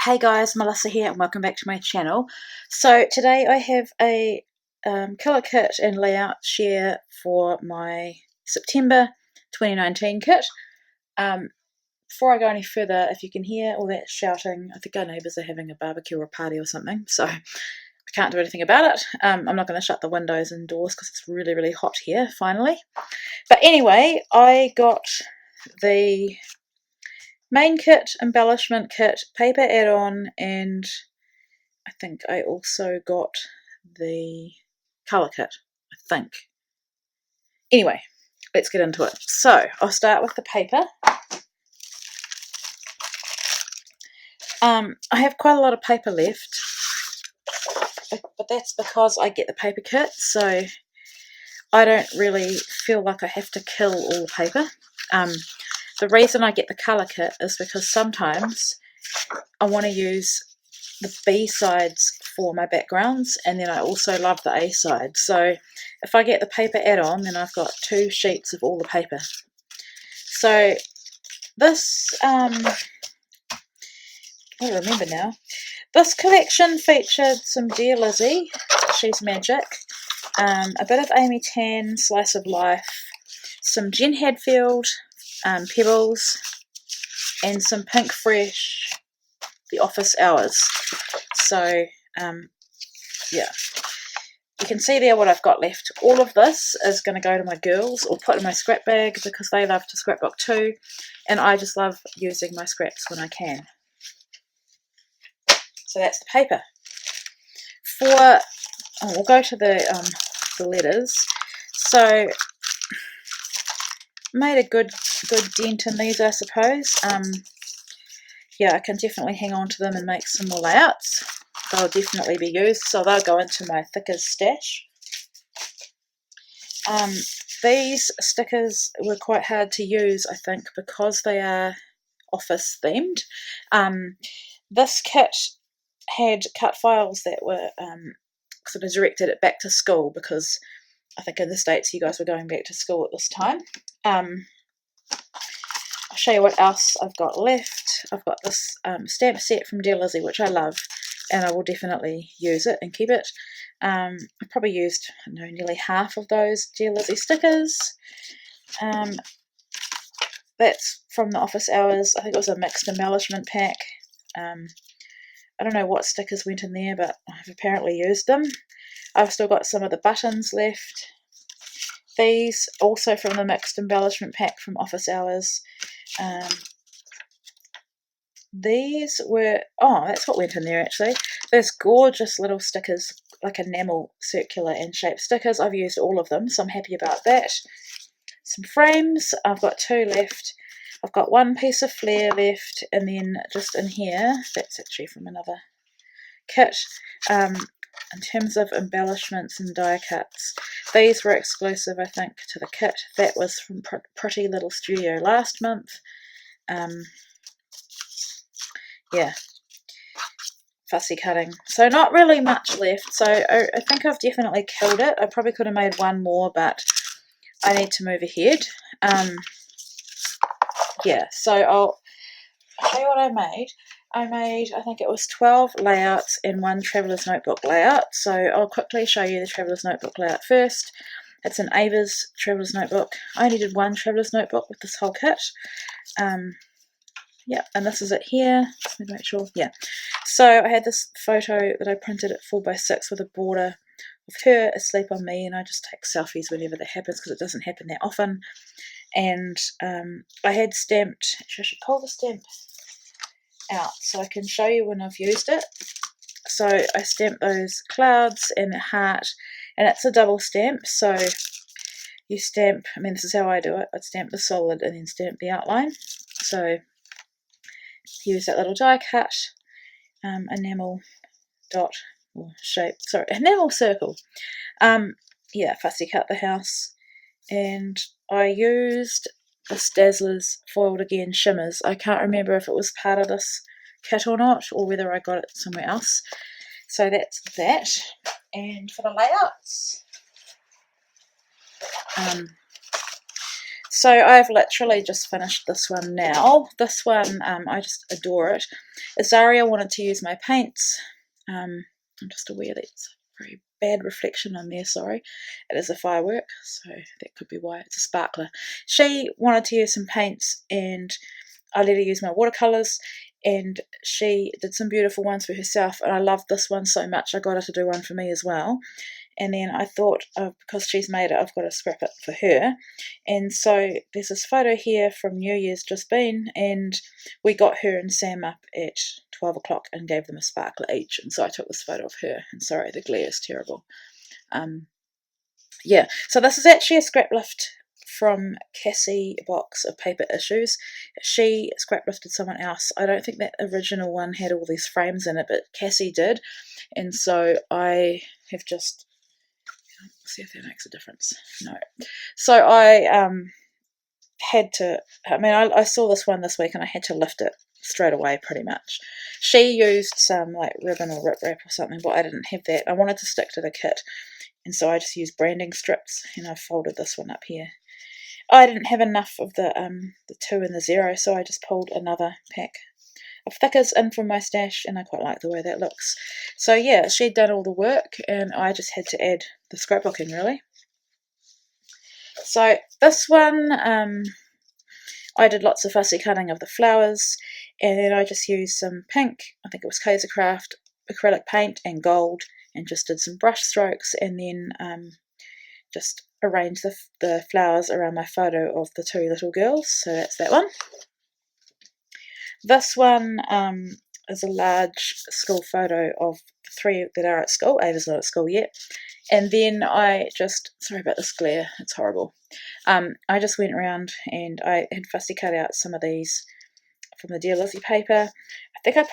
Hey guys, Melissa here and welcome back to my channel. So today I have a colour kit and layout share for my September 2019 kit. Before I go any further, if you can hear all that shouting, I think our neighbours are having a barbecue or a party or something, so I can't do anything about it. I'm not going to shut the windows and doors because it's really hot here finally. But anyway, I got the main kit, embellishment kit, paper add-on, and I think I also got the colour kit, I think. Anyway, let's get into it. So, I'll start with the paper. I have quite a lot of paper left, but that's because I get the paper kit, so I don't really feel like I have to kill all the paper. The reason I get the colour kit is because sometimes I want to use the B sides for my backgrounds, and then I also love the A side. So if I get the paper add-on, then I've got 2 sheets of all the paper. So this, I remember now, this collection featured some Dear Lizzie, She's Magic, a bit of Amy Tan, Slice of Life, some Jen Hadfield, Pebbles, and some Pink Fresh, The Office Hours. So yeah, you can see there what I've got left. All of this is going to go to my girls or put in my scrap bag because they love to scrapbook too, and I just love using my scraps when I can. So that's the paper. We'll go to the letters. So made a good dent in these, I suppose. Yeah, I can definitely hang on to them and make some more layouts. They'll definitely be used, so they'll go into my thickers stash. These stickers were quite hard to use, I think, because they are office themed. This kit had cut files that were sort of directed at back to school, because I think in the States you guys were going back to school at this time. I'll show you what else I've got left. I've got this stamp set from Dear Lizzie, which I love, and I will definitely use it and keep it. I probably used, I don't know, nearly half of those Dear Lizzie stickers. That's from the Office Hours. I think it was a mixed embellishment pack. I don't know what stickers went in there, but I've apparently used them. I've still got some of the buttons left. These also from the mixed embellishment pack from Office Hours. These were, that's what went in there actually. There's gorgeous little stickers, like enamel, circular and shaped stickers. I've used all of them, so I'm happy about that. Some frames, I've got 2 left. I've got 1 piece of flare left, and then just in here, that's actually from another kit. In terms of embellishments and die cuts, these were exclusive, I think, to the kit. That was from Pretty Little Studio last month. Yeah, fussy cutting. So not really much left, so I think I've definitely killed it. I probably could have made 1 more, but I need to move ahead. Yeah, so I'll show you what I made. I made, I think it was 12 layouts and 1 Traveller's Notebook layout. So I'll quickly show you the Traveller's Notebook layout first. It's an Ava's Traveller's Notebook. I only did 1 Traveller's Notebook with this whole kit. Yeah, and this is it here. Just need to make sure. Yeah. So I had this photo that I printed at 4x6 with a border of her asleep on me, and I just take selfies whenever that happens because it doesn't happen that often. And I had stamped, actually I should pull the stamp out so I can show you when I've used it. So I stamped those clouds and the heart, and it's a double stamp, so you stamp, I mean this is how I do it, I'd stamp the solid and then stamp the outline. So use that little die cut, enamel dot or shape, sorry, enamel circle. Yeah, fussy cut the house, and I used this Dazzler's Foiled Again Shimmers. I can't remember if it was part of this kit or not, or whether I got it somewhere else. So that's that. And for the layouts, So I've literally just finished this one now. This one, I just adore it. Azaria wanted to use my paints. I'm just aware that's a very bad reflection on there, sorry. It is a firework, so that could be why it's a sparkler. She wanted to use some paints, and I let her use my watercolours, and she did some beautiful ones for herself, and I loved this one so much I got her to do one for me as well. And then I thought, because she's made it, I've got to scrap it for her. And so there's this photo here from New Year's just been, and we got her and Sam up at 12 o'clock and gave them a sparkler each. And so I took this photo of her, and sorry, the glare is terrible. Yeah, so this is actually a scrap lift from Cassie box of paper issues. She scrap lifted someone else. I don't think that original one had all these frames in it, but Cassie did. And so I have just... see if that makes a difference. No. So I had to, I saw this one this week and I had to lift it straight away pretty much. She used some like ribbon or rip wrap or something, but I didn't have that. I wanted to stick to the kit, and so I just used branding strips, and I folded this one up here. I didn't have enough of the 2 and the 0, so I just pulled another pack of thickers in from my stash, and I quite like the way that looks. So yeah, she'd done all the work and I just had to add the scrapbooking really. So this one, I did lots of fussy cutting of the flowers, and then I just used some pink, I think it was Kaisercraft acrylic paint, and gold, and just did some brush strokes, and then just arranged the flowers around my photo of the 2 little girls. So that's that one. This one is a large school photo of the 3 that are at school. Ava's not at school yet. And then I just, sorry about this glare, it's horrible. I just went around and I had fussy cut out some of these from the Dear Lizzie paper. I think I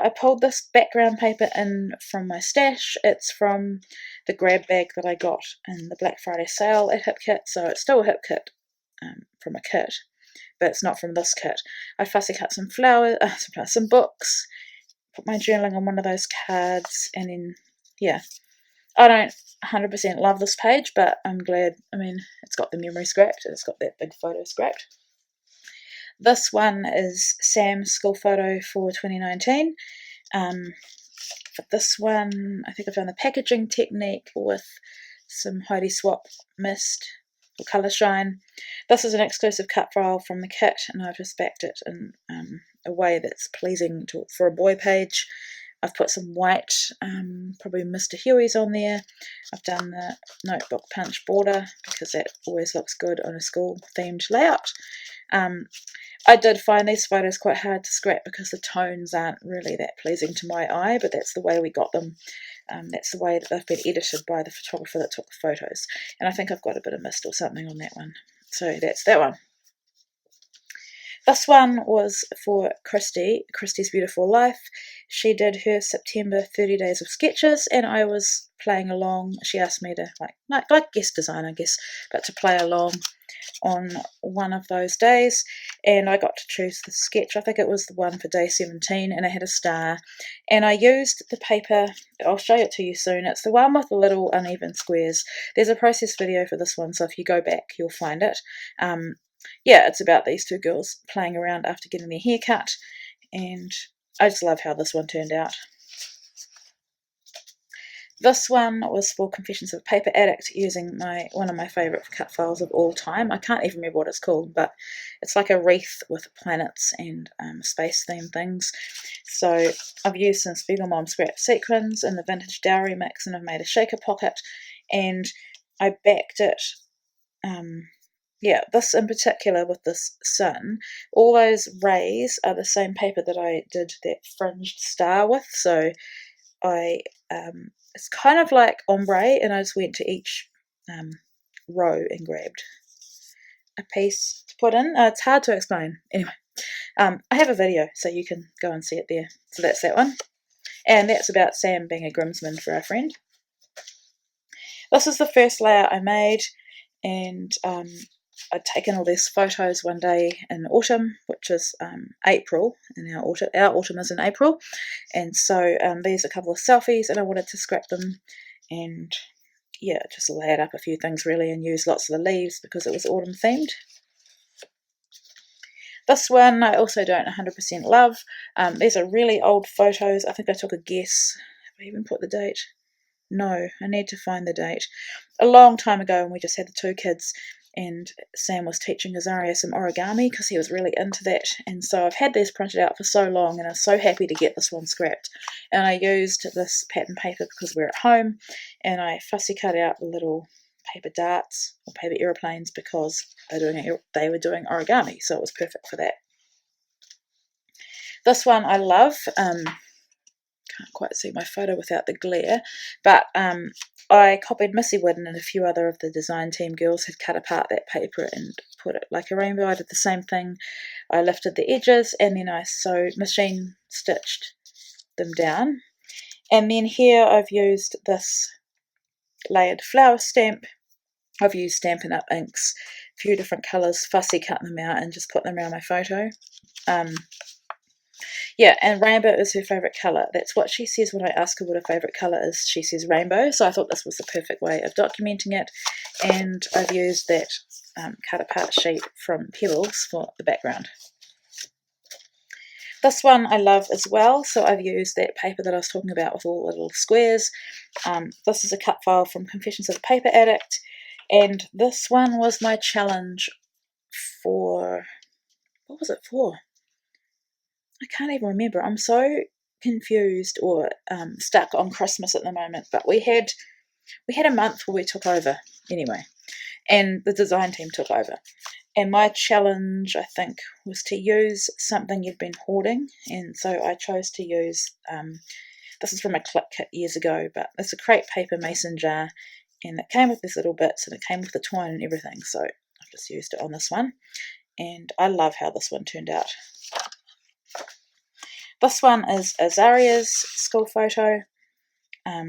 pulled this background paper in from my stash. It's from the grab bag that I got in the Black Friday sale at HipKit. So it's still a HipKit from a kit, but it's not from this kit. I fussy cut some flowers, some books, put my journaling on one of those cards, and then, yeah. I don't 100% love this page, but I'm glad, it's got the memory scrapped, and it's got that big photo scrapped. This one is Sam's school photo for 2019. For this one, I think I've done the packaging technique with some Heidi Swap mist or Colour Shine. This is an exclusive cut file from the kit, and I've just backed it in a way that's pleasing for a boy page. I've put some white, probably Mr. Huey's on there. I've done the notebook punch border because that always looks good on a school themed layout. I did find these photos quite hard to scrap because the tones aren't really that pleasing to my eye, but that's the way we got them. That's the way that they've been edited by the photographer that took the photos. And I think I've got a bit of mist or something on that one. So that's that one. This one was for Christy's Beautiful Life. She did her September 30 days of sketches, and I was playing along. She asked me to, like guest design, I guess, but to play along on one of those days, and I got to choose the sketch. I think it was the one for day 17, and it had a star, and I used the paper. I'll show it to you soon. It's the one with the little uneven squares. There's a process video for this one, so if you go back you'll find it. Yeah, it's about these 2 girls playing around after getting their hair cut, and I just love how this one turned out. This one was for Confessions of a Paper Addict, using one of my favourite cut files of all time. I can't even remember what it's called, but it's like a wreath with planets and space-themed things. So I've used some Spiegelmom scrap sequins in the Vintage Dowry mix, and I've made a shaker pocket, and I backed it. This in particular with this sun, all those rays are the same paper that I did that fringed star with, so it's kind of like ombre, and I just went to each row and grabbed a piece to put in. It's hard to explain. Anyway, I have a video, so you can go and see it there. So that's that one. And that's about Sam being a groomsman for our friend. This is the first layout I made, and I'd taken all these photos one day in autumn, which is April, and our autumn is in April, and so these are a couple of selfies, and I wanted to scrap them and just lay it up a few things really, and use lots of the leaves because it was autumn themed. This one I also don't 100% love. These are really old photos. I think I took a guess. Have I even put the date? No, I need to find the date. A long time ago when we just had the 2 kids, and Sam was teaching Azaria some origami because he was really into that, and so I've had these printed out for so long, and I'm so happy to get this one scrapped. And I used this pattern paper because we're at home, and I fussy cut out the little paper darts or paper aeroplanes because they were doing origami, so it was perfect for that. This one I love. Can't quite see my photo without the glare, but I copied Missy Whiddon, and a few other of the design team girls had cut apart that paper and put it like a rainbow. I did the same thing. I lifted the edges and then I machine stitched them down. And then here I've used this layered flower stamp. I've used Stampin' Up! Inks, a few different colours, fussy cut them out and just put them around my photo. Yeah, and rainbow is her favourite colour. That's what she says when I ask her what her favourite colour is. She says rainbow, so I thought this was the perfect way of documenting it. And I've used that cut apart sheet from Pebbles for the background. This one I love as well, so I've used that paper that I was talking about with all the little squares. This is a cut file from Confessions of a Paper Addict, and this one was my challenge for... what was it for? I can't even remember. I'm so confused or stuck on Christmas at the moment, but we had a month where we took over anyway, and the design team took over. And my challenge, I think, was to use something you'd been hoarding, and so I chose to use, this is from a clip kit years ago, but it's a crepe paper mason jar, and it came with these little bits, and it came with the twine and everything, so I've just used it on this one, and I love how this one turned out. This one is Azaria's school photo. I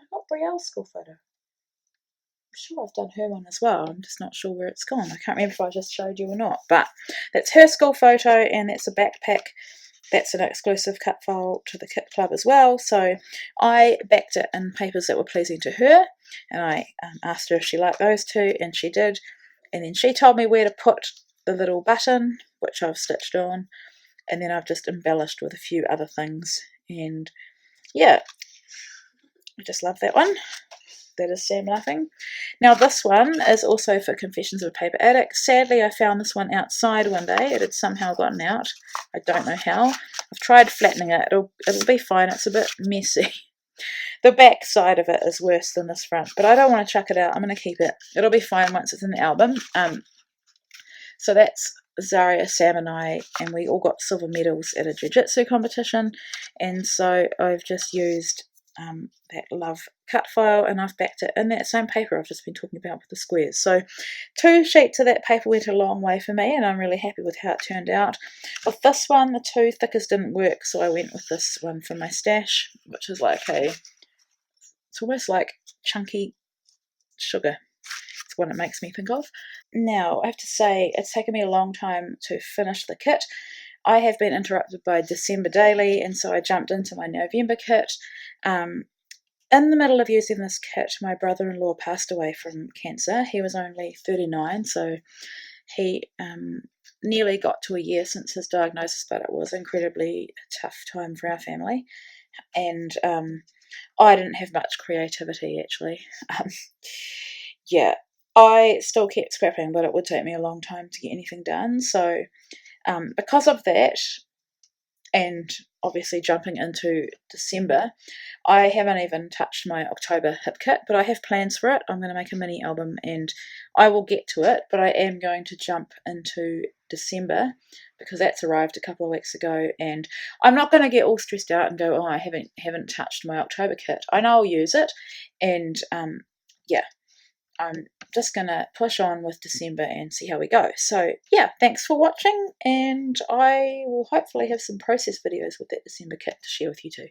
got Brielle's school photo. I'm sure I've done her one as well. I'm just not sure where it's gone. I can't remember if I just showed you or not. But that's her school photo, and that's a backpack. That's an exclusive cut file to the Kit Club as well. So I backed it in papers that were pleasing to her, and I asked her if she liked those two, and she did. And then she told me where to put the little button, which I've stitched on, and then I've just embellished with a few other things. And yeah, I just love that one. That is Sam laughing. Now this one is also for Confessions of a Paper Addict. Sadly, I found this one outside one day. It had somehow gotten out. I don't know how. I've tried flattening it. It'll be fine. It's a bit messy. The back side of it is worse than this front, but I don't want to chuck it out. I'm going to keep it. It'll be fine once it's in the album. So that's Zaria, Sam and I, and we all got silver medals at a jiu-jitsu competition, and so I've just used that love cut file, and I've backed it in that same paper I've just been talking about with the squares. So 2 sheets of that paper went a long way for me, and I'm really happy with how it turned out. With this one, the 2 thickers didn't work, so I went with this one from my stash, which is like it's almost like chunky sugar. It's what it makes me think of. Now, I have to say, it's taken me a long time to finish the kit. I have been interrupted by December daily, and so I jumped into my November kit. In the middle of using this kit, my brother-in-law passed away from cancer. He was only 39, so he nearly got to a year since his diagnosis, but it was incredibly a tough time for our family. And I didn't have much creativity, actually. Yeah, I still kept scrapping, but it would take me a long time to get anything done. So because of that, and obviously jumping into December, I haven't even touched my October hip kit, but I have plans for it. I'm going to make a mini album and I will get to it, but I am going to jump into December because that's arrived a couple of weeks ago, and I'm not going to get all stressed out and go, oh, I haven't touched my October kit. I know I'll use it, and yeah, I'm just going to push on with December and see how we go. So yeah, thanks for watching, and I will hopefully have some process videos with that December kit to share with you too.